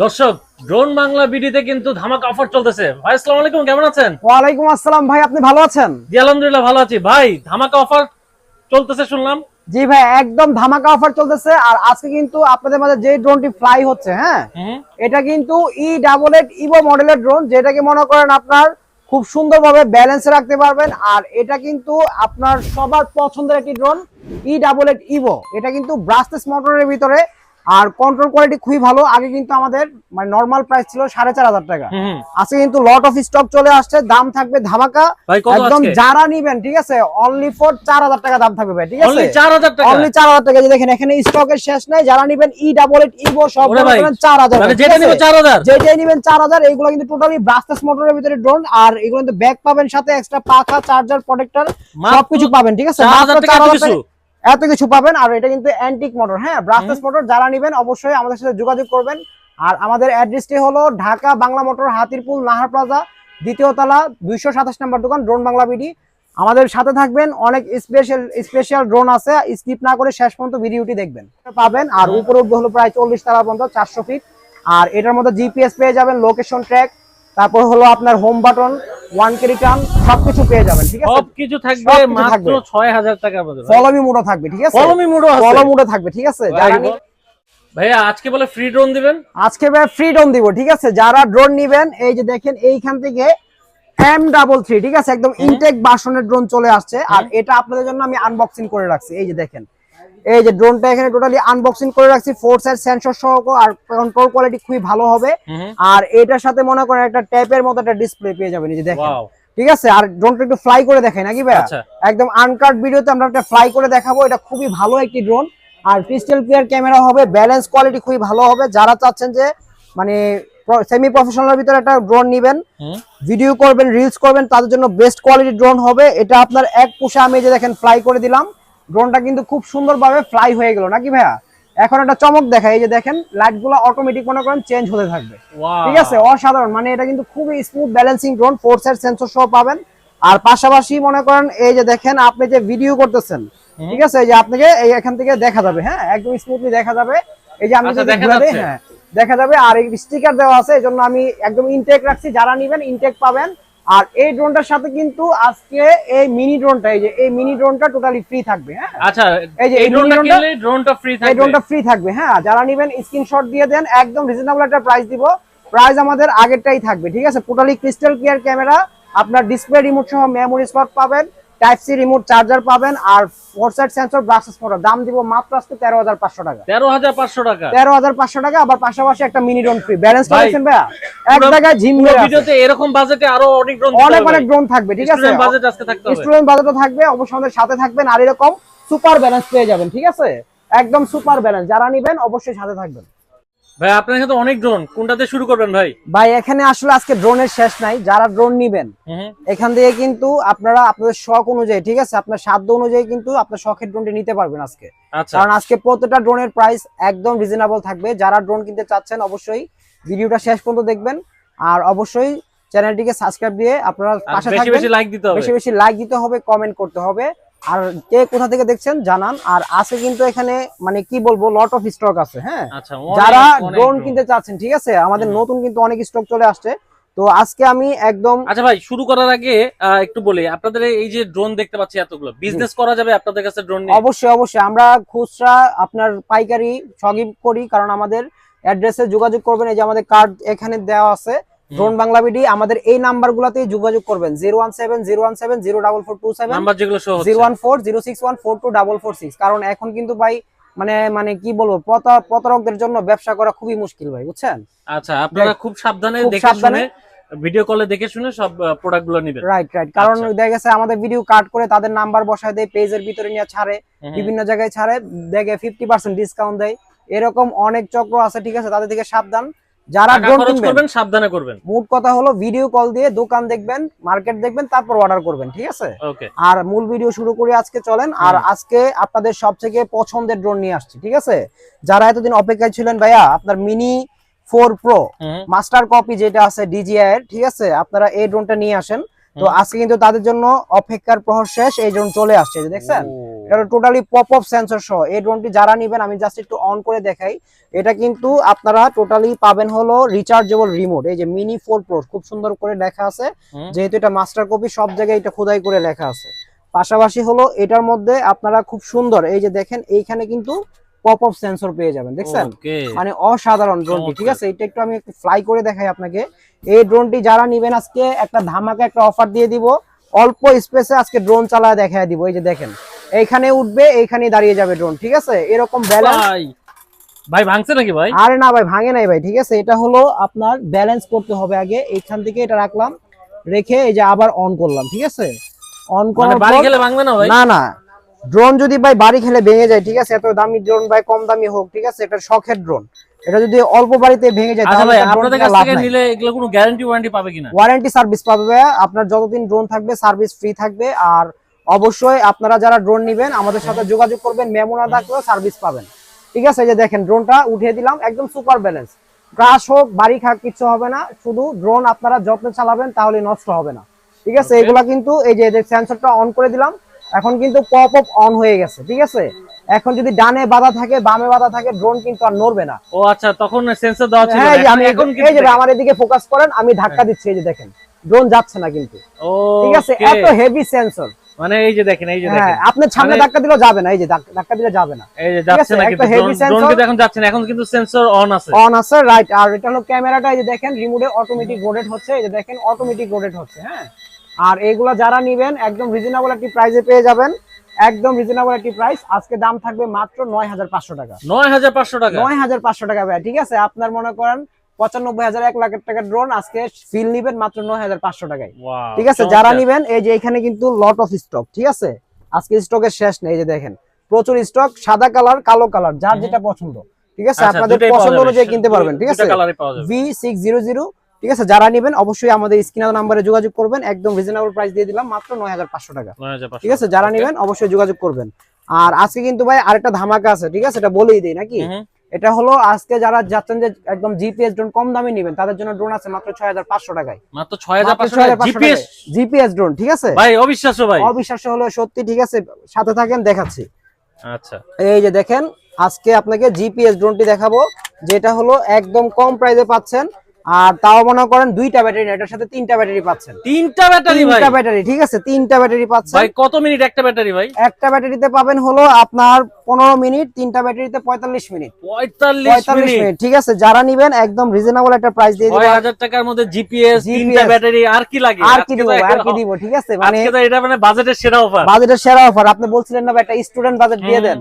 দর্শক, ড্রোন বাংলা বিডিতে কিন্তু ধামাকা অফার চলতেছে। ভাই আসসালামু আলাইকুম, কেমন আছেন? ওয়ালাইকুম আসসালাম ভাই, আপনি ভালো আছেন? জি আলহামদুলিল্লাহ ভালো আছি। ভাই ধামাকা অফার চলতেছে শুনলাম। জি ভাই, একদম ধামাকা অফার চলতেছে। আর আজকে কিন্তু আপনাদের মাঝে যে ড্রোনটি ফ্লাই হচ্ছে, হ্যাঁ, এটা কিন্তু E88 ইভো মডেলের ড্রোন, যেটাকে মনে করেন আপনার খুব সুন্দরভাবে ব্যালেন্সে রাখতে পারবেন। আর এটা কিন্তু আপনার সবার পছন্দের একটি ড্রোন, E88 ইভো। এটা কিন্তু ব্রাশলেস মোটরের ভিতরে, আর কন্ট্রোল কোয়ালিটি খুবই ভালো। আগে কিন্তু আমাদের মানে নরমাল প্রাইস ছিল 4500 টাকা, আজকে কিন্তু লট অফ স্টক চলে আসছে, দাম থাকবে ধামাকা একদম। যারা নিবেন, ঠিক আছে, অনলি ফর 4000 টাকা দাম থাকবে ভাই, ঠিক আছে, অনলি 4000 টাকা, অনলি 4000 টাকা। যে দেখেন এখানে স্টকের শেষ নাই। যারা নিবেন E88 ইভো সব বলেন 4000, মানে যেটা নিবে 4000, যেটাই নিবেন 4000। এইগুলো কিন্তু টোটালি ব্রাশলেস মোটরের ভিতরে ড্রোন, আর এগুলো কিন্তু ব্যাগ পাবেন, সাথে এক্সট্রা পাখা, চার্জার, প্রোটেক্টর সবকিছু পাবেন, ঠিক আছে, মাত্র 4000 টাকা এত কিছু পাবেন। আর এটা কিন্তু অ্যান্টিক মোটর, হ্যাঁ, ব্রাশলেস মোটর। যারা নেবেন অবশ্যই আমাদের সাথে যোগাযোগ করবেন। আর আমাদের অ্যাড্রেসটি হলো ঢাকা বাংলা মোটর, হাতিরপুল, নাহার প্লাজা, দ্বিতীয় তলা, 227 নম্বর দোকান, ড্রোন বাংলা বিডি। আমাদের সাথে থাকবেন, অনেক স্পেশাল ড্রোন আছে, স্কিপ না করে শেষ পর্যন্ত ভিডিওটি দেখবেন পাবেন। আর উপরে হলো প্রায় 40 তলা পর্যন্ত, 400 ফিট। আর এটার মধ্যে জিপিএস পেয়ে যাবেন, লোকেশন ট্র্যাক, তারপর হলো আপনার হোম বাটন, 1K রিটার্ন, সবকিছু পেয়ে যাবেন, ঠিক আছে, সবকিছু থাকবে মাত্র 6000 টাকার মধ্যে। ফলো মি মোডও থাকবে, ঠিক আছে, ফলো মি মোডও আছে, ফলো মোডও থাকবে, ঠিক আছে। ভাইয়া আজকে বলে ফ্রি ড্রোন দিবেন? আজকে ভাই ফ্রি ড্রোন দিব, ঠিক আছে। যারা ড্রোন নেবেন, এই যে দেখেন এইখান থেকে M33, ঠিক আছে, একদম ইনটেক ভার্সনের ড্রোন চলে আসছে। আর এটা আপনাদের জন্য আমি আনবক্সিং করে রাখছি। এই যে দেখেন, এই যে ড্রোনটা এখানে টোটালি আনবক্সিং করে রাখছি, 4 সাইড সেন্সর সহ, আর কন্ট্রোল কোয়ালিটি খুবই ভালো হবে। আর এটার সাথে মনে করেন একটা ট্যাপের মতো একটা ডিসপ্লে পেয়ে যাবেন, এই যে দেখেন, ঠিক আছে। আর ড্রোনটা একটু ফ্লাই করে দেখাই নাকি ভাই? একদম আনকাট ভিডিওতে আমরা একটা ফ্লাই করে দেখাবো। এটা খুবই ভালো একটি ড্রোন, আর ক্রিস্টাল ক্লিয়ার ক্যামেরা হবে, ব্যালেন্স কোয়ালিটি খুবই ভালো হবে। যারা চাচ্ছেন যে মানে সেমি প্রফেশনালের ভিতরে একটা ড্রোন নেবেন, ভিডিও করবেন, রিলস করবেন, তাদের জন্য বেস্ট কোয়ালিটি ড্রোন হবে এটা। আপনার এক পুষে আমি যে দেখেন ফ্লাই করে দিলাম, ড্রোনটা কিন্তু খুব সুন্দরভাবে ফ্লাই হয়ে গেল নাকি ভাইয়া? এখন একটা চমক দেখায়, এই যে দেখেন লাইটগুলো অটোমেটিক মনে করেন চেঞ্জ হতে থাকবে, ঠিক আছে, অসাধারণ। মানে এটা কিন্তু খুবই smooth balancing drone, 4 side sensor সহ পাবেন। আর পাশাপাশি মনে করেন এই যে দেখেন আপনি যে ভিডিও করতেছেন, ঠিক আছে, এই যে আপনাকে এই এখান থেকে দেখা যাবে, হ্যাঁ, একদম স্মুথলি দেখা যাবে। এই যে আমি যদি ঘুরে দেই, হ্যাঁ, দেখা যাবে। আর এই স্টিকার দেওয়া আছে, এজন্য আমি একদম ইনটেক রাখছি, যারা নেবেন ইনটেক পাবেন। আর এই ড্রোনটার সাথে কিন্তু আজকে এই মিনি ড্রোনটা, এই যে এই মিনি ড্রোনটা টোটালি ফ্রি থাকবে, হ্যাঁ। আচ্ছা, এই যে এই ড্রোনটা কিনলে ড্রোনটা ফ্রি থাকবে, এই ড্রোনটা ফ্রি থাকবে, হ্যাঁ। যারা নেবেন স্ক্রিনশট দিয়ে দেন, একদম রিজনেবল একটা প্রাইস দিব। প্রাইস আমাদের আগেরটাই থাকবে, ঠিক আছে। টোটালি ক্রিস্টাল ক্লিয়ার ক্যামেরা, আপনার ডিসপ্লে রিমোট সহ মেমোরি স্লট পাবেন, টাইপ সি রিমোট চার্জার পাবেন, আর 4 সাইড সেন্সর ব্রাশলেস মোটর। দাম দিব মাত্র আজকে 13500 টাকা, 13500 টাকা, 13500 টাকা। আবার পাশাপাশি একটা মিনি ড্রোন ফ্রি। ব্যালেন্স করেছেন ভাইয়া, এক জায়গায় জিম করে ভিডিওতে এরকম বাজেটে আরো অনেক ড্রোন, অনেক ড্রোন থাকবে, ঠিক আছে। স্টুডেন্ট বাজেট আজকে থাকতে হবে, স্টুডেন্ট বাজেটও থাকবে, অবশ্যই আমাদের সাথে থাকবেন। আর এরকম সুপার ব্যালেন্স পেয়ে যাবেন, ঠিক আছে, একদম সুপার ব্যালেন্স। যারা নেবেন অবশ্যই সাথে থাকবেন। ভাই আপনার কাছে অনেক ড্রোন, কোনটাতে শুরু করবেন ভাই? ভাই এখানে আসলে আজকে ড্রোনের শেষ নাই। যারা ড্রোন নেবেন এখান থেকে কিন্তু আপনারা আপনাদের শখ অনুযায়ী, ঠিক আছে, আপনার সাধ্য অনুযায়ী কিন্তু আপনার শখের ড্রোনটি নিতে পারবেন আজকে। কারণ আজকে প্রত্যেকটা ড্রোনের প্রাইস একদম রিজনেবল থাকবে। যারা ড্রোন কিনতে চাচ্ছেন অবশ্যই ভিডিওটা শেষ পর্যন্ত দেখবেন। আর অবশ্যই চ্যানেলটিকে সাবস্ক্রাইব দিয়ে আপনারা পাশে থাকবেন। বেশি বেশি লাইক দিতে হবে, কমেন্ট করতে হবে। আর কে কোথা থেকে দেখছেন জানান। আর আছে কিন্তু এখানে মানে কি বলবো, লট অফ স্টক আছে, হ্যাঁ। যারা ড্রোন কিনতে চাচ্ছেন, ঠিক আছে, আমাদের নতুন কিন্তু অনেক স্টক চলে আসছে। তো আজকে আমি একদম, আচ্ছা ভাই, শুরু করার আগে একটু বলি, আপনাদের এই যে ড্রোন দেখতে পাচ্ছি এতগুলো, বিজনেস করা যাবে আপনাদের কাছে ড্রোন নিয়ে? অবশ্যই অবশ্যই, আমরা খুচরা আপনার পাইকারি সবই করি। কারণ আমাদের অ্যাড্রেসে যোগাযোগ করবেন, এই যে আমাদের কার্ড এখানে দেওয়া আছে, ড্রোন বাংলা বিডি। আমাদের এই নাম্বারগুলোতেই যোগাযোগ করবেন, 01701704427, নাম্বার যেগুলো শো হচ্ছে, 01406142446। কারণ এখন কিন্তু ভাই মানে কি বলবো, প্রতারকদের জন্য ব্যবসা করা খুবই মুশকিল ভাই, বুঝছেন। আচ্ছা, আপনারা খুব সাবধানে দেখে শুনে ভিডিও কলে দেখে শুনে সব প্রোডাক্টগুলো নেবেন। রাইট। কারণ দেখা গেছে আমাদের ভিডিও কাট করে তাদের নাম্বার বসায় দেয়, পেজের ভিতরে নিয়ে ছাড়ে, বিভিন্ন জায়গায় ছাড়ে, দেখে 50% ডিসকাউন্ট দেয়। এরকম অনেক চক্র আছে, ঠিক আছে, তাদের থেকে সাবধান। যারা ড্রোন কিনবেন সাবধানে করবেন। মোট কথা হলো ভিডিও কল দিয়ে দোকান দেখবেন, মার্কেট দেখবেন, তারপর অর্ডার করবেন, ঠিক আছে। আর মূল ভিডিও শুরু করি আজকে, চলেন। আর আজকে আপনাদের সবথেকে পছন্দের ড্রোন নিয়ে আসছি, ঠিক আছে। যারা এতদিন অপেক্ষায় ছিলেন ভাইয়া, আপনার মিনি 4 প্রো মাস্টার কপি যেটা আছে DJI এর, ঠিক আছে, আপনারা এই ড্রোনটা নিয়ে আসেন। তো আজকে কিন্তু তাদের জন্য অপেক্ষার প্রহর শেষ, এই ড্রোন চলে আসছে, এই যে দেখছেন ও। এটা টোটালি পপ আপ সেন্সর সহ। এই ড্রোনটি যারা নেবেন আমি জাস্ট একটু অন করে দেখাই, এটা কিন্তু আপনারা টোটালি পাবেন হলো রিচার্জেবল রিমোট। এই যে মিনি 4 প্রো খুব সুন্দর করে লেখা আছে, যেহেতু এটা মাস্টার কপি সব জায়গায় এটা খোদাই করে লেখা আছে। পাশাপাশি হলো এটার মধ্যে আপনারা খুব সুন্দর এই যে দেখেন এইখানে কিন্তু পপ আপ সেন্সর পেয়ে যাবেন, দেখছেন মানে অসাধারণ ড্রোনটি। ঠিক আছে, এটা একটু আমি একটু ফ্লাই করে দেখাই আপনাকে। এই ড্রোনটি যারা নেবেন আজকে একটা ধামাকা একটা অফার দিয়ে দিব, অল্প স্পেসে আজকে ড্রোন চালায় দেখায় দিব। এই যে দেখেন এইখানে উঠবে, এইখানেই দাঁড়িয়ে যাবে ড্রোন। ঠিক আছে, এরকম ব্যালেন্স ভাই ভাঙছে নাকি ভাই? আরে না ভাই ভাঙে নাই ভাই। ঠিক আছে, এটা হলো আপনার ব্যালেন্স করতে হবে আগে, এইখান থেকে এটা রাখলাম, রেখে এই যে আবার অন করলাম। ঠিক আছে, অন মানে করার বাড়ি পর গেলে ভাঙবে না ভাই? না না, ড্রোন যদি ভাই বাড়ি খেলে ভেঙে যায়, ঠিক আছে, এত দামি ড্রোন ভাই কম দামি হোক, ঠিক আছে, এটা শখের ড্রোন, এটা যদি অল্প বাড়িতে ভেঙে যায় আচ্ছা তাহলে ভাই তো drone আপনাদের কিনা কাছ লাভ থেকে নাই। নিলে এগুলো কোনো গ্যারান্টি ওয়ারেন্টি পাবে কিনা? ওয়ারেন্টি সার্ভিস পাবে ভাইয়া, আপনার যতদিন ড্রোন থাকবে সার্ভিস ফ্রি থাকবে। আর অবশ্যই আপনারা যারা ড্রোন নেবেন আমাদের সাথে যোগাযোগ করবেন, মেমো না থাকলেও সার্ভিস পাবেন। ঠিক আছে, এই যে দেখেন ড্রোনটা উঠিয়ে দিলাম, একদম সুপার ব্যালেন্স, ক্রাশ হোক বাড়ি খাক কিছু হবে না, শুধু ড্রোন আপনারা যত্নে চালাবেন তাহলে নষ্ট হবে না। ঠিক আছে, Okay. এগুলা কিন্তু এই যে সেন্সরটা অন করে দিলাম, এখন কিন্তু পপ আপ অন হয়ে গেছে। ঠিক আছে, এখন যদি ডানে বাধা থাকে বামে বাধা থাকে ড্রোন কিন্তু আর নড়বে না। ও আচ্ছা, তখন সেন্সর দেওয়া ছিল হ্যাঁ, না, এই যে আমি এখন এই যে আমার এদিকে ফোকাস করেন, আমি ধাক্কা দিচ্ছি, এই যে দেখেন ড্রোন যাচ্ছে না কিন্তু। ও ঠিক আছে, এত হেভি সেন্সর। মানে এই যে দেখেন, এই যে হ্যাঁ, দেখেন আপনি সামনে মানে- ধাক্কা দিলেও যাবে না, এই যে ধাক্কা দিলে যাবে না। এই যে ঠিক যাচ্ছে আছে, না একটা কিন্তু heavy ড্রোন sensor- কিন্তু এখন যাচ্ছে না, এখন কিন্তু সেন্সর অন আছে। অন আছে, রাইট। আর এটা হলো ক্যামেরাটা, এই যে দেখেন রিমোটে অটোমেটিক রোটেট হচ্ছে, এই যে দেখেন অটোমেটিক রোটেট হচ্ছে। হ্যাঁ, আর এগুলা যারা নেবেন একদম রিজনেবল একটি প্রাইসে পেয়ে যাবেন, একদম রিজনেবল একটি প্রাইস। আজকে দাম থাকবে মাত্র ৯৫০০ টাকা। ৯৫০০ টাকা? ৯৫০০ টাকা ভাই। ঠিক আছে, আপনার মনে করেন ৯৫,০০০ 1 লাখ টাকার ড্রোন আজকে ফিল নিবেন মাত্র ৯৫০০ টাকায়। Wow, ঠিক আছে, যারা নিবেন এই যে এখানে কিন্তু লট অফ স্টক। ঠিক আছে, আজকে স্টকের শেষ নেই, এই যে দেখেন প্রচুর স্টক, সাদা কালার কালো কালার যার যেটা পছন্দ। ঠিক আছে, আচ্ছা, আপনাদের দুটোই পাওয়া পছন্দ যাবে, অনুযায়ী কিনতে পারবেন। ঠিক আছে, দুটো কালারই পাওয়া যাবে। V600। ঠিক আছে, যারা নেবেন অবশ্যই আমাদের স্ক্রিনের নাম্বারে যোগাযোগ করবেন, একদম রিজনেবল প্রাইস দিয়ে দিলাম মাত্র ৯৫০০ টাকা। ৯৫০০। ঠিক আছে, যারা নেবেন অবশ্যই যোগাযোগ করবেন। আর আজকে কিন্তু ভাই আরেকটা ধামাকা আছে। ঠিক আছে, এটা বলেই দেই নাকি, এটা হলো আজকে যারা যাচ্ছেন যে একদম জিপিএস ড্রোন কম দামে নেবেন তাদের জন্য ড্রোন আছে মাত্র ৬৫০০ টাকায়। মাত্র ৬৫০০ টাকা জিপিএস? GPS drone. ঠিক আছে ভাই অবিশ্বাস্য ভাই, অবিশ্বাস্য হলো সত্যি। ঠিক আছে, সাথে থাকেন দেখাচ্ছি। আচ্ছা, এই যে দেখেন আজকে আপনাকে জিপিএস ড্রোনটি দেখাবো, যেটা হলো একদম কম প্রাইসে পাচ্ছেন। আর তাও মনে করেন 2টা ব্যাটারি না, এটার সাথে 3টা ব্যাটারি পাচ্ছেন। 3টা ব্যাটারি ভাই? 3টা ব্যাটারি, ঠিক আছে, 3টা ব্যাটারি পাচ্ছেন। ভাই কত মিনিট একটা ব্যাটারি ভাই? একটা ব্যাটারিতে পাবেন হলো আপনার 15 মিনিট, 3টা ব্যাটারিতে 45 মিনিট। 45 মিনিট? ঠিক আছে, যারা নেবেন একদম রিজনেবল একটা প্রাইস দিয়ে দিব। ৬০০০ টাকার মধ্যে জিপিএস, 3টা ব্যাটারি, আর কি লাগে? আর কি দিব, আর কি দিব। ঠিক আছে, মানে আজকে তো এটা মানে বাজেটের সেরা অফার। বাজেটের সেরা অফার। আপনি বলছিলেন না ভাই একটা স্টুডেন্ট বাজেট দিয়ে দেন।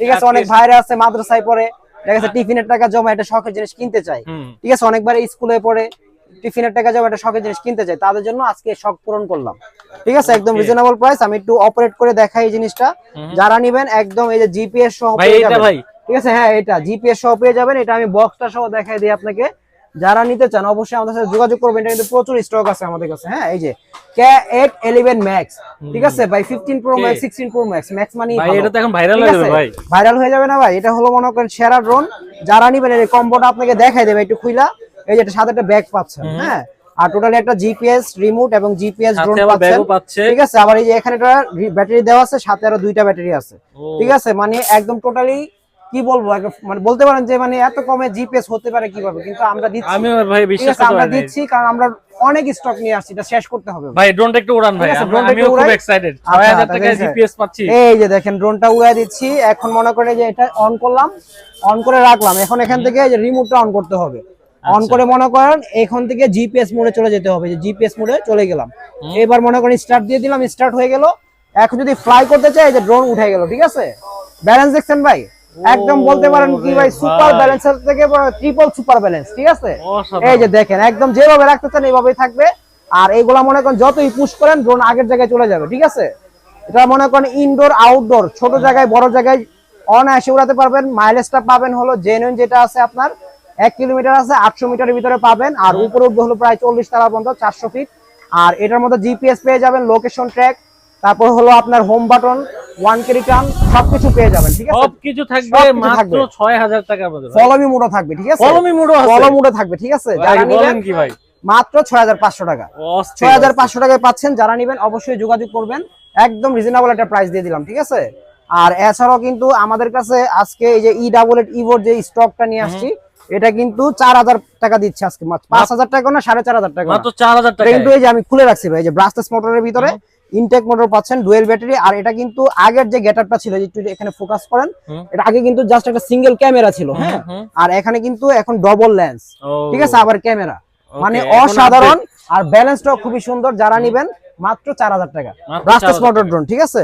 ঠিক আছে, অনেক ভাইরা আছে মাদ্রাসায় পড়ে, ঠিক আছে, টিফিনের টাকা জমা একটা শখের জিনিস কিনতে চায়। ঠিক আছে, অনেকবার স্কুলে পড়ে টিফিনের টাকা জমা একটা শখের জিনিস কিনতে চায়, তাদের জন্য আজকে শখ পূরণ করলাম। ঠিক আছে, একদম রিজনেবল প্রাইস। আমি একটু অপারেট করে দেখাই এই জিনিসটা। যারা নেবেন একদম এই যে জিপিএস সহ পেয়ে যাবেন। ঠিক আছে, হ্যাঁ এটা জিপিএস সহ পেয়ে যাবেন। এটা আমি বক্সটা সহ দেখাই দিই আপনাকে। যারা নিতে চান অবশ্যই আমাদের সাথে যোগাযোগ করবেন, এটা কিন্তু প্রচুর স্টক আছে আমাদের কাছে। হ্যাঁ, এই যে K811 Max। ঠিক আছে ভাই, 15 Pro Max, 16 Pro Max, max মানে ভাই এটা তো এখন ভাইরাল হয়ে যাবে ভাই। ভাইরাল হয়ে যাবে না ভাই? এটা হলো মনে করেন সেরা ড্রোন। যারা নিবেন এই কম্বোটা আপনাকে দেখাই দেবে একটু খুইলা। এই যে এটা সাথে একটা ব্যাগ পাচ্ছেন। হ্যাঁ, আর টোটালি একটা জিপিএস রিমোট এবং জিপিএস ড্রোন পাচ্ছেন। ঠিক আছে, আবার এই যে এখানে একটা ব্যাটারি দেওয়া আছে, সাথে আরো 2টা ব্যাটারি আছে। ঠিক আছে, মানে একদম টোটালি কি বলবো, মানে বলতে পারেন যে মানে এত কমে জিপিএস হতে পারে কিভাবে, কিন্তু আমরা দিচ্ছি। আমি ভাই বিশ্বাস করতে আমরা পারি না। দিচ্ছি কারণ আমরা অনেক স্টক নিয়ে আসছি, এটা শেষ করতে হবে। ভাই ড্রোনটা একটু উড়ান ভাই, আমিও খুব এক্সাইটেড। ৬০০০ টাকায় জিপিএস পাচ্ছি। এই যে দেখেন ড্রোনটা উড়ায় দিচ্ছি। এখন মনে করে যে এটা অন করলাম, অন করে রাখলাম। এখন এখান থেকে যে রিমোটটা অন করতে হবে। অন করে মনে করেন এখান থেকে জিপিএস মোডে চলে যেতে হবে, যে জিপিএস মোডে চলে গেলাম। এবার মনে করেন স্টার্ট দিয়ে দিলাম, স্টার্ট হয়ে গেল। এখন যদি ফ্লাই করতে চাই যে ড্রোন উঠে গেল। ঠিক আছে, ব্যালেন্স দেখছেন ভাই, একদম বলতে পারেন কি ভাই সুপার ব্যালেন্সের থেকে ট্রিপল সুপার ব্যালেন্স। ঠিক আছে, এই যে দেখেন একদম যেভাবে রাখতে চান এইভাবেই থাকবে। আর এইগুলা মনে করেন যতই পুশ করেন ড্রোন আগের জায়গায় চলে যাবে। ঠিক আছে, এটা মনে করেন ইনডোর আউটডোর ছোট জায়গায় বড় জায়গায় অনায়াসে উড়াতে পারবেন। মাইলেজটা পাবেন হলো জেনুইন যেটা আছে আপনার 1 কিলোমিটার আছে, 800 মিটারের ভিতরে পাবেন। আর উপরে উঠবে হলো প্রায় 40 তলা পর্যন্ত, 400 ফিট। আর এটার মধ্যে জিপিএস পেয়ে যাবেন, লোকেশন ট্র্যাক, তারপর হলো আপনার হোম বাটন, 1K রিটার্ন, সবকিছু পেয়ে যাবেন। ঠিক আছে, সবকিছু থাকবে মাত্র ৬০০০ টাকার মধ্যে। ফলো মি মোডও থাকবে। ঠিক আছে, ফলো মি মোডও আছে, ফলো মোডও থাকবে। ঠিক আছে, যারা নেবেন কি ভাই মাত্র 6500 টাকা। 6500 টাকায় পাচ্ছেন। যারা নেবেন অবশ্যই যোগাযোগ করবেন, একদম রিজনেবল একটা প্রাইস দিয়ে দিলাম, ঠিক আছে। আর এছাড়াও কিন্তু আমাদের কাছে আজকে এই যে E88 ইভোর যে স্টকটা নিয়ে আসছি, এটা কিন্তু 4000 টাকা দিচ্ছে আজকে, মাত্র 5000 টাকা না 4500 টাকা, মাত্র 4000 টাকা। কিন্তু এই যে আমি খুলে রাখছি ভাই, এই যে ব্রাশলেস মোটরের ভিতরে ইনটেক মোটর পাচ্ছেন, ডুয়েল ব্যাটারি। আর এটা কিন্তু আগের যে গেটআপটা ছিল, একটু এখানে ফোকাস করেন, এটা আগে কিন্তু জাস্ট একটা সিঙ্গেল ক্যামেরা ছিল, হ্যাঁ, আর এখানে কিন্তু এখন ডবল লেন্স, ঠিক আছে, আবার ক্যামেরা, মানে অসাধারণ। আর ব্যালেন্সটাও খুবই সুন্দর। যারা নেবেন মাত্র 4000 টাকা ব্রাশলেস মোটর ড্রোন, ঠিক আছে।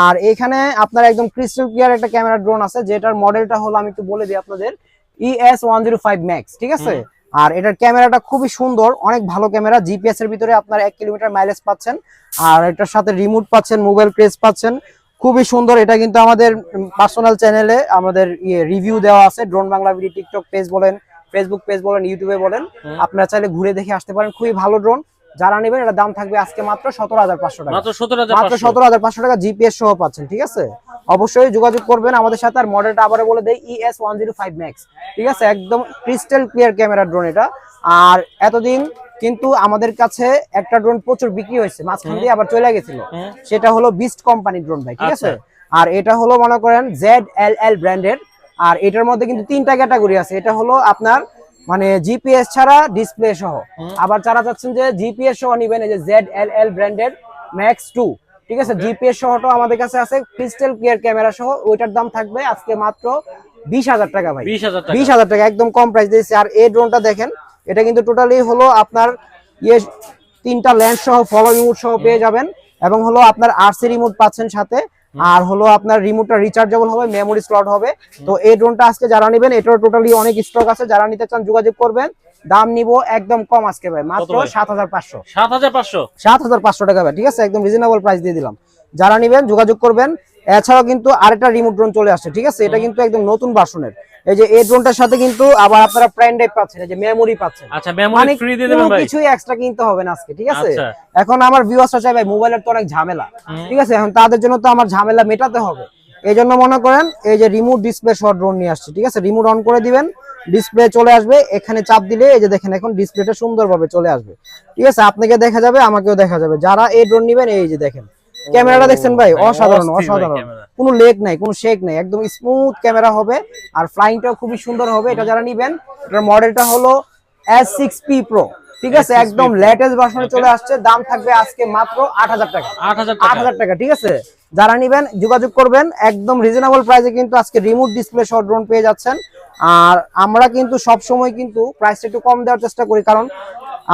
আর এখানে আপনার একদম ক্রিস্টাল ক্লিয়ার একটা ক্যামেরা ড্রোন আছে, যেটার মডেলটা হলো, আমি একটু বলে দিই আপনাদের, ES105 Max, ঠিক আছে। আর এটার ক্যামেরাটা খুবই সুন্দর, অনেক ভালো ক্যামেরা। জিপিএস এর ভিতরে আপনার 1 কিলোমিটার মাইলেজ পাচ্ছেন, আর এটার সাথে রিমোট পাচ্ছেন, মোবাইল কেস পাচ্ছেন, খুবই সুন্দর। এটা কিন্তু আমাদের পার্সোনাল চ্যানেলে আমাদের রিভিউ দেওয়া আছে, drone Bangla video, TikTok page বলেন, ফেসবুক পেজ বলেন, ইউটিউবে বলেন, আপনারা চাইলে ঘুরে দেখে আসতে পারেন। খুবই ভালো ড্রোন। যারা নেবেন এটা দাম থাকবে আজকে মাত্র 17500 টাকা, মাত্র 17500 টাকা জিপিএস সহ পাচ্ছেন, ঠিক আছে। অবশ্যই যোগাযোগ করবেন আমাদের সাথে। আর মডেলটা আবারও বলে দেই, ES105 Max, ঠিক আছে, একদম ক্রিস্টাল ক্লিয়ার ক্যামেরা ড্রোন এটা। আর এতদিন কিন্তু আমাদের কাছে একটা ড্রোন প্রচুর বিক্রি হয়েছে, মাঝখান দিয়ে আবার চলে গেছিল, সেটা হলো বিস্ট কোম্পানি ড্রোন ভাই, ঠিক আছে। আর এটা হলো মনে করেন ZLL ব্র্যান্ডের। আর এটার মধ্যে কিন্তু 3টা ক্যাটাগরি আছে। এটা হলো আপনার মানে জিপিএস ছাড়া ডিসপ্লে সহ। আবার যারা চাচ্ছেন যে জিপিএস সহ নিবেন, এই যে ZLL ব্র্যান্ডের Max 2, ঠিক আছে, জিপিএস সহটাও আমাদের কাছে আছে, ক্রিস্টাল ক্লিয়ার ক্যামেরা সহ। ওইটার দাম থাকবে আজকে মাত্র 20000 টাকা ভাই, 20000 টাকা, একদম কম প্রাইস দিয়েছি। আর এই ড্রোনটা দেখেন, এটা কিন্তু টোটালি হলো আপনার 3টা লেন্স সহ, ফলো রিমোট সহ পেয়ে যাবেন, এবং হলো আপনার আরসি রিমোট পাচ্ছেন সাথে। আর হলো আপনার রিমোটটা রিচার্জেবল হবে, মেমোরি স্লট হবে। তো এই ড্রোনটা আজকে যারা নেবেন, এটার টোটালি অনেক স্টক আছে, যারা নিতে চান যোগাযোগ করবেন। দাম নিব একদম কম আজকে ভাই, মাত্র 7500 7500 টাকা ভাই, ঠিক আছে, একদম রিজনেবল প্রাইস দিয়ে দিলাম। যারা নেবেন যোগাযোগ করবেন। এছাড়াও কিন্তু আরেকটা রিমোট ড্রোন চলে আসছে, ঠিক আছে, এটা কিন্তু একদম নতুন ভার্সনের। এই যে এই ড্রোনটার সাথে কিন্তু আবার আপনারা প্রাইম ড্রাইভ পাচ্ছেন, এই যে মেমোরি পাচ্ছেন। আচ্ছা, মেমোরি ফ্রি দিয়ে দেবেন ভাই, কিছুই এক্সট্রা কিনতে হবে না আজকে, ঠিক আছে। এখন আমার ভিউয়ার্সরা চাই ভাই, মোবাইলের তো অনেক ঝামেলা, ঠিক আছে, এখন তাদের জন্য তো আমার ঝামেলা মেটাতে হবে। এই জন্য মনে করেন এই যে রিমোট ডিসপ্লে সহ ড্রোন নিয়ে আসছে, ঠিক আছে। রিমোট অন করে দিবেন, ডিসপ্লে চলে আসবে, এখানে চাপ দিলে এই যে দেখেন এখন ডিসপ্লেটা সুন্দরভাবে চলে আসবে, ঠিক আছে। আপনাকে দেখা যাবে, আমাকেও দেখা যাবে। যারা এই ড্রোন নেবেন, এই যে দেখেন ক্যামেরাটা দেখছেন ভাই, অসাধারণ অসাধারণ, কোনো লেগ নাই, কোনো শেক নাই, একদম স্মুথ ক্যামেরা হবে। আর ফ্লাইংটাও খুবই সুন্দর হবে। এটা যারা নেবেন, এটার মডেলটা হলো S6P Pro, ঠিক আছে, একদম লেটেস্ট ভার্সনে চলে আসছে। দাম থাকবে আজকে মাত্র 8000 টাকা, 8000 টাকা, ঠিক আছে। যারা নেবেন যোগাযোগ করবেন, একদম রিজনেবল প্রাইসে কিন্তু আজকে রিমোট ডিসপ্লে সহ ড্রোন পেয়ে যাচ্ছেন। আর আমরা কিন্তু সব সময় কিন্তু প্রাইসটা একটু কম দেওয়ার চেষ্টা করি, কারণ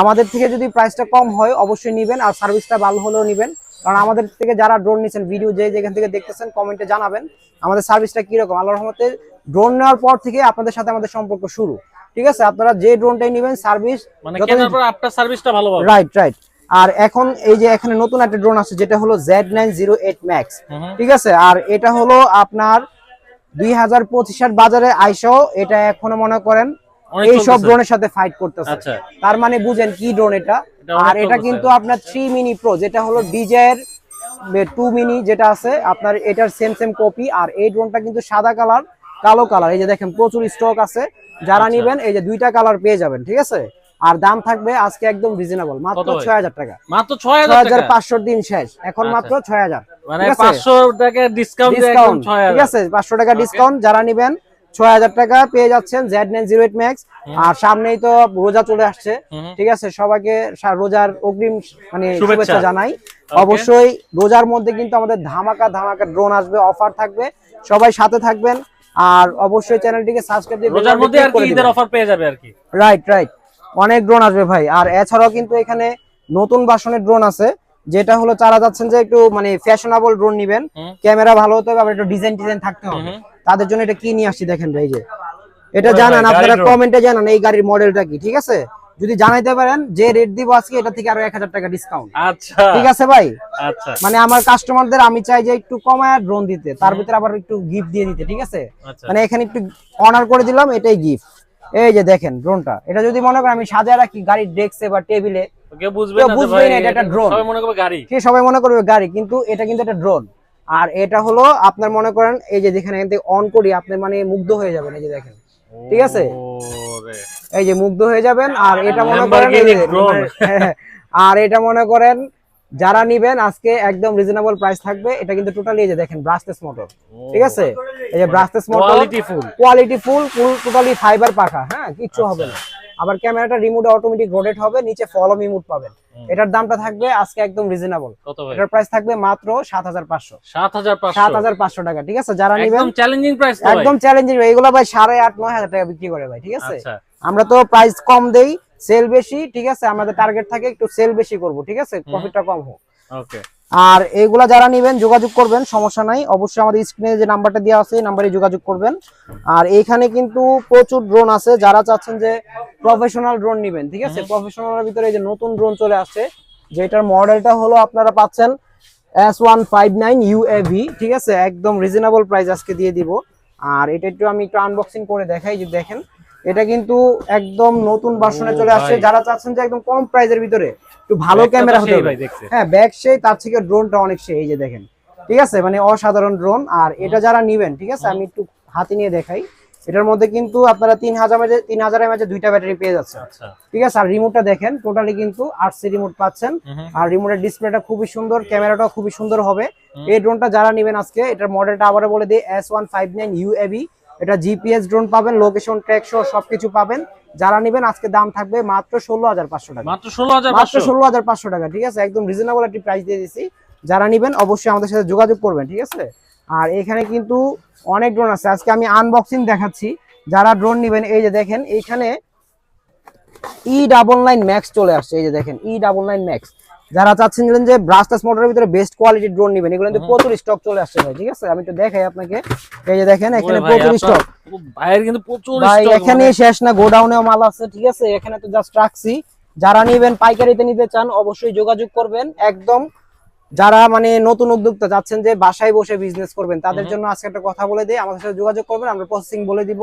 আমাদের থেকে যদি প্রাইসটা কম হয় অবশ্যই নেবেন, আর সার্ভিসটা ভালো হলেও নেবেন। কারণ আমাদের থেকে যারা ড্রোন নিচ্ছেন, ভিডিও যেখান থেকে দেখতেছেন, কমেন্টে জানাবেন আমাদের সার্ভিসটা কিরকম। আল্লাহর রহমতে ড্রোন নেওয়ার পর থেকে আপনাদের সাথে আমাদের সম্পর্ক শুরু, ঠিক আছে। আপনারা যে ড্রোনটাই নেবেন, সার্ভিস মানে কেনার পর আপনার সার্ভিসটা ভালো হবে, রাইট রাইট। আর এখন এই যে এখানে নতুন একটা ড্রোন আছে, যেটা হলো Z908 Max, ঠিক আছে। আর এটা হলো আপনার 2025 বাজারে আইসো, এটা এখনো মনে করেন এই সব ড্রোনের সাথে ফাইট করতেছে। তার মানে বুঝেন কি ড্রোন এটা। আর এটা কিন্তু আপনার 3 মিনি প্রো, যেটা হলো ডিজায়ার 2 মিনি যেটা আছে আপনার, এটার সেম কপি। আর এই ড্রোনটা কিন্তু সাদা কালার, কালো কালার, এই যে দেখেন প্রচুর স্টক আছে। যারা নেবেন এই যে 2টা কালার পেয়ে যাবেন, ঠিক আছে। আর দাম থাকবে আজকে একদম রিজনেবল, মাত্র 6000 টাকা, মাত্র 6500 দিন শেষ, এখন মাত্র 6000, মানে 500 টাকা ডিসকাউন্ট দিয়ে একদম 6000, ঠিক আছে, 500 টাকা ডিসকাউন্ট। যারা নেবেন 6000 টাকা পেয়ে যাচ্ছেন Z908 Max। আর সামনেই তো রোজা চলে আসছে, ঠিক আছে, সবাইকে রোজার অগ্রিম মানে শুভেচ্ছা জানাই। অবশ্যই রোজার মধ্যে কিন্তু আমাদের ধামাকা ড্রোন আসবে, অফার থাকবে, সবাই সাথে থাকবেন। আর অবশ্যই চ্যানেলটিকে সাবস্ক্রাইব দিয়ে রোজার মধ্যে আর কি ঈদের অফার পেয়ে যাবে আর কি, রাইট রাইট, অনেক ড্রোন আসবে ভাই। আর এছাড়াও কিন্তু এখানে নতুন ভার্সনের ড্রোন আছে, যেটা হলো যারা যাচ্ছেন যে একটু মানে ফ্যাশনেবল ড্রোন নিবেন, ক্যামেরা ভালো হতে হবে, আবার একটু ডিজাইন থাকতে হবে, তাদের জন্য এটা কি নিয়ে আসছি দেখেন ভাই। যে এটা জানান, আপনারা কমেন্টে জানান এই গাড়ির মডেলটা কি, ঠিক আছে। যদি জানাইতে পারেন যে রেট দিব আজকে, এটা থেকে আরো 1000 টাকা ডিসকাউন্ট, আচ্ছা ঠিক আছে ভাই। আচ্ছা, মানে আমার কাস্টমারদের আমি চাই যে একটু কমায় ড্রোন দিতে, তার ভিতরে আবার একটু গিফট দিয়ে দিতে, ঠিক আছে। মানে এখানে একটু অনার করে দিলাম, এটাই গিফট। এই যে দেখেন ড্রোনটা, এটা যদি মনে করেন আমি সাজিয়ে রাখি গাড়ির ডেস্কে বা টেবিলে, কেউ বুঝবে না এটা একটা ড্রোন, সবাই মনে করবে গাড়ি, সবাই মনে করবে গাড়ি, কিন্তু এটা কিন্তু একটা ড্রোন। আর এটা হলো আপনার মনে করেন এই যে যেখানে অন করি, আপনি মানে মুগ্ধ হয়ে যাবেন। এই যে দেখেন ঠিক আছে, ওরে এই যে মুগ্ধ হয়ে যাবেন। আর এটা মনে করেন এই যে, আর এটা মনে করেন যারা নিবেন আজকে একদম রিজনেবল প্রাইস থাকবে। এটা কিন্তু টোটালি এই যে দেখেন ব্রাশলেস মোটর, ঠিক আছে, এই যে brushless motor, quality full totally fibre পাখা, হ্যাঁ কিচ্ছু হবে না। আবার ক্যামেরাটা রিমোট অটোমেটিক রোটেট হবে, নিচে ফলো মি মুড পাবেন। এটার দামটা থাকবে আজকে একদম রিজনেবল, এটার প্রাইস থাকবে মাত্র 7500 7500 টাকা, ঠিক আছে। যারা নিবেন একদম চ্যালেঞ্জিং প্রাইস, একদম চ্যালেঞ্জিং, এগুলো ভাই 8,500-9,000 টাকা বিক্রি করে ভাই, ঠিক আছে। আচ্ছা। আমরা তো প্রাইস কম দেই, সেল বেশি, ঠিক আছে, আমাদের টার্গেট থাকে একটু সেল বেশি করব, ঠিক আছে, প্রফিটটা কম হোক। ওকে। আর এইগুলা যারা নেবেন যোগাযোগ করবেন, সমস্যা নাই, অবশ্যই আমাদের স্ক্রিনে যে নাম্বারটা দেওয়া আছে এই নাম্বারে যোগাযোগ করবেন। আর এইখানে কিন্তু প্রচুর ড্রোন আছে, যারা চাচ্ছেন যে প্রফেশনাল ড্রোন নেবেন, ঠিক আছে, প্রফেশনালের ভিতরে এই যে নতুন ড্রোন চলে আসছে, যেটার মডেলটা হলো আপনারা পাচ্ছেন S159 UAV, ঠিক আছে, একদম রিজনেবল প্রাইস আজকে দিয়ে দিব। আর এটা আমি একটু আনবক্সিং করে দেখাই, যে দেখেন এটা কিন্তু একদম নতুন ভার্সনে চলে আসছে। যারা চাচ্ছেন যে একদম কম প্রাইসের ভিতরে একটু ভালো ক্যামেরা হতে হবে, হ্যাঁ ব্যাক সেই, তার থেকে ড্রোনটা অনেক সেই, এই যে দেখেন, ঠিক আছে, মানে অসাধারণ ড্রোন। আর এটা যারা নিবেন, ঠিক আছে, আমি একটু হাতে নিয়ে দেখাই, এটার মধ্যে কিন্তু আপনারা 3000 mAh দুইটা ব্যাটারি পেয়ে যাচ্ছে, ঠিক আছে। আর রিমোটটা দেখেন, টোটালি কিন্তু 8C রিমোট পাচ্ছেন। আর রিমোটের ডিসপ্লেটা খুবই সুন্দর, ক্যামেরাটাও খুবই সুন্দর হবে। এই ড্রোনটা যারা নেবেন আজকে, এটার মডেলটা আবারও বলে দিই, S159 UAV, এটা জিপিএস ড্রোন পাবেন, লোকেশন ট্র্যাক সহ সবকিছু পাবেন। যারা নেবেন আজকে দাম থাকবে মাত্র 16,500 টাকা, মাত্র 16,500 টাকা, ঠিক আছে, একদম রিজনেবল একটি প্রাইস দিয়ে দিছি। যারা নেবেন অবশ্যই আমাদের সাথে যোগাযোগ করবেন, ঠিক আছে। আর এখানে কিন্তু অনেক ড্রোন আছে, আজকে আমি আনবক্সিং দেখাচ্ছি। যারা ড্রোন নেবেন, এই যে দেখেন এইখানে E99 Max চলে আসছে, এই যে দেখেন E99 Max। যারা চাচ্ছেন যে ব্রাশলেস মোটরের ভিতরে বেস্ট কোয়ালিটির ড্রোন নেবেন, এগুলো কিন্তু প্রচুর স্টক চলে আসছে ভাই, ঠিক আছে। আমি একটু দেখাই আপনাকে, এই যে দেখেন এখানে প্রচুর স্টক, ভাইয়ের কিন্তু প্রচুর ভাই স্টক, এখানে শেষ না, গোডাউনেও মাল আছে, ঠিক আছে। এখানে তো জাস্ট রাখছি, যারা নেবেন পাইকারিতে নিতে চান অবশ্যই যোগাযোগ করবেন। একদম যারা মানে নতুন উদ্যোক্তা যাচ্ছেন যে বাসায় বসে বিজনেস করবেন, তাদের জন্য আজকে একটা কথা বলে দিই, আমাদের সাথে যোগাযোগ করবেন, আমরা প্রসেসিং বলে দিব।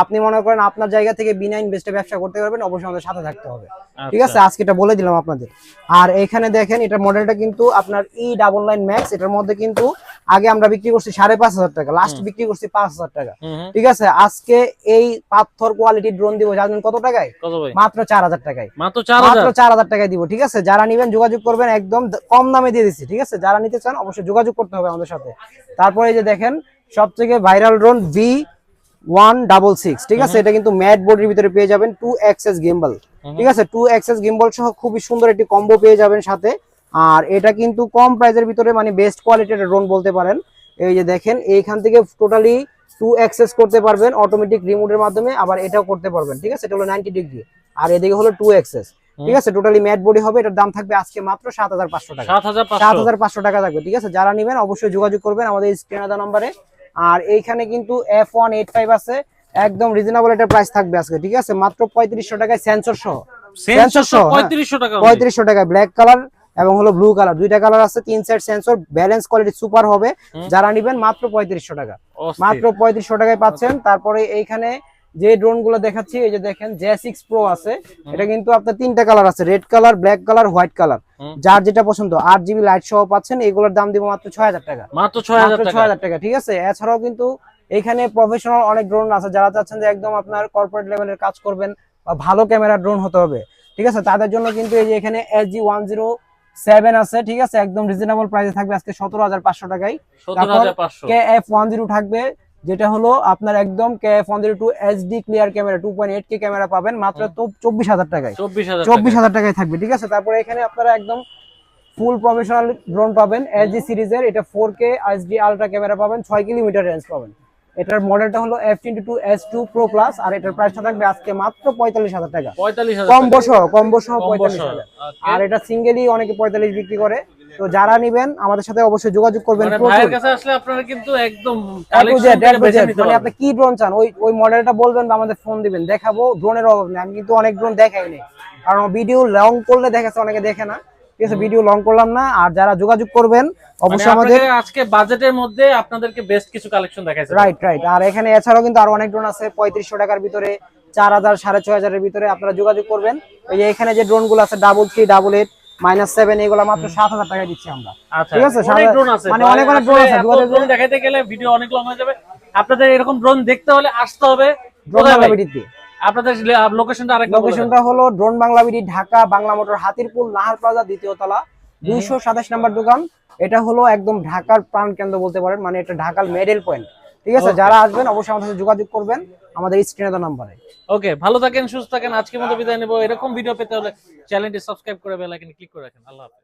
আপনি মনে করেন আপনার জায়গা থেকে বিনা ইনভেস্টে ব্যবসা করতে পারবেন, অবশ্যই আমাদের সাথে থাকতে হবে, ঠিক আছে। আজকে এটা বলে দিলাম আপনাদের। আর এখানে দেখেন এটার মডেলটা কিন্তু আপনার E99 Max, এটার মধ্যে কিন্তু আগে আমরা বিক্রি করছি 5,500 টাকা, লাস্ট বিক্রি করছি 5,000 টাকা, ঠিক আছে। আজকে এই পাথর কোয়ালিটির ড্রোন দিব, জানেন কত টাকায়? মাত্র 4,000 টাকায়, মাত্র 4,000 টাকায় দিব, ঠিক আছে। যারা নেবেন যোগাযোগ করবেন, একদম কম দামে দিয়ে দিচ্ছি, ঠিক আছে। যারা নিতে চান অবশ্যই যোগাযোগ করতে হবে আমাদের সাথে। তারপরে এই যে দেখেন সবথেকে ভাইরাল ড্রোন V166, ঠিক আছে, এটা কিন্তু ম্যাট বডির ভিতরে পেয়ে যাবেন 2 অ্যাক্সেস গিম্বল, ঠিক আছে, 2 অ্যাক্সেস গিম্বল সহ খুবই সুন্দর একটি কম্বো পেয়ে যাবেন সাথে। আর এটা কিন্তু কম প্রাইসের ভিতরে মানে বেস্ট কোয়ালিটির ড্রোন বলতে পারেন। এই যে দেখেন এইখান থেকে টোটালি 2 অ্যাক্সেস করতে পারবেন অটোমেটিক রিমোটের মাধ্যমে, আবার এটাও করতে পারবেন, ঠিক আছে। এটা হলো 90 ডিগ্রি, আর এদিকে হলো 2 অ্যাক্সেস, ঠিক আছে, টোটালি ম্যাট বডি হবে। এটার দাম থাকবে আজকে মাত্র 7,500 টাকা, 7,500 টাকা থাকবে, ঠিক আছে। যারা নেবেন অবশ্যই যোগাযোগ করবেন আমাদের স্ক্রিনে দেওয়া নম্বরে। আর এইখানে কিন্তু F185 আছে, একদম রিজনেবল একটা প্রাইস থাকবে আজকে, ঠিক আছে, মাত্র 3500 টাকায় সেন্সর সহ, 3500 টাকায় ব্ল্যাক কালার এবং হলো ব্লু কালার, দুইটা কালার আছে, 3 side sensor, balance quality super হবে। যারা নেবেন মাত্র 3500 টাকা, মাত্র 3500 টাকায় পাচ্ছেন। তারপরে এইখানে যে ড্রোন গুলো দেখাচ্ছি, এই যে দেখেন J6 Pro আছে, এটা কিন্তু আপনার 3টা কালার আছে, red colour, black colour, white colour, যার যেটা পছন্দ। 8GB লাইট সহ পাচ্ছেন, এগুলোর দাম দিব মাত্র 6,000 টাকা, মাত্র 6,000 টাকা, ঠিক আছে। এছাড়াও কিন্তু এখানে প্রফেশনাল অনেক ড্রোন আছে, যারা চাচ্ছেন যে একদম আপনার কর্পোরেট লেভেলের কাজ করবেন বা ভালো ক্যামেরা ড্রোন হতে হবে, ঠিক আছে, তাদের জন্য কিন্তু এই যে এখানে SG107 আছে, ঠিক আছে, একদম রিজনেবল প্রাইসে থাকবে আজকে 17,500 টাকায়। KF10 থাকবে, যেটা হলো আপনার একদম KF102 HD clear camera 2.8K camera পাবেন মাত্র 24,000 টাকায়, 24,000 টাকায় থাকবে, ঠিক আছে। তারপরে এখানে আপনারা একদম ফুল প্রফেশনাল ড্রোন পাবেন LG সিরিজের, এটা 4K HD আলট্রা ক্যামেরা পাবেন, 6 কিলোমিটার রেঞ্জ পাবেন। এটার মডেলটা হলো F22 S2 Pro Plus, আর এটার প্রাইসটা থাকবে আজকে মাত্র 45,000 টাকা, কম্বো সহ 45,000। আর এটা সিঙ্গেলই অনেকে 45 বিক্রি করে। তো যারা নেবেন আমাদের সাথে অবশ্যই যোগাযোগ করবেন। ভাইয়ের কাছে আসলে আপনারা কিন্তু একদম মানে আপনি কি ড্রোন চান ওই মডেলটা বলবেন বা আমাদের ফোন দিবেন, দেখাবো। ড্রোনের অভাব নেই, আমি কিন্তু অনেক ড্রোন দেখাই নেই, কারণ ভিডিও লং করলে দেখাচ্ছে, অনেকে দেখে না, ঠিক আছে, ভিডিও লং করলাম না। আর যারা যোগাযোগ করবেন অবশ্যই আমাদের আজকে বাজেটের মধ্যে আপনাদেরকে বেস্ট কিছু কালেকশন দেখাইছে, রাইট। আর এখানে এছাড়াও কিন্তু আরো অনেক ড্রোন আছে 3500 টাকার ভিতরে, 4,000 6,500 এর ভিতরে, আপনারা যোগাযোগ করবেন। এই যে এখানে যে ড্রোন গুলো আছে 33, 88, -7, এগুলো মাত্র 7,000 টাকায় দিচ্ছি আমরা, ঠিক আছে। অনেক ড্রোন আছে, মানে অনেক ড্রোন আছে, ড্রোন দেখাইতে গেলে ভিডিও অনেক লং হয়ে যাবে। আপনাদের এরকম ড্রোন দেখতে হলে আসতে হবে ড্রোন কোথায় ভাই? বাংলাবিডিতে। আপনাদের লোকেশনটা আরেকটা বলে দেন। লোকেশনটা হলো drone BanglaBD, Dhaka Bangla motor, Hatirpool, Nahar plaza, দ্বিতীয় তলা, 227 নম্বর দোকান। এটা হলো একদম ঢাকার প্রাণ কেন্দ্র বলতে পারেন, মানে এটা ঢাকার মিডল পয়েন্ট। ঠিক আছে, Okay. যারা আসবেন অবশ্যই আমাদের সাথে যোগাযোগ করবেন আমাদের স্ক্রিনে দেওয়া নাম্বারে। ওকে, ভালো থাকেন, সুস্থ থাকেন, আজকের মতো বিদায় নেবো। এরকম ভিডিও পেতে হলে চ্যানেলটি সাবস্ক্রাইব করে বেল আইকনে ক্লিক করে রাখেন। আল্লাহ হাফেজ।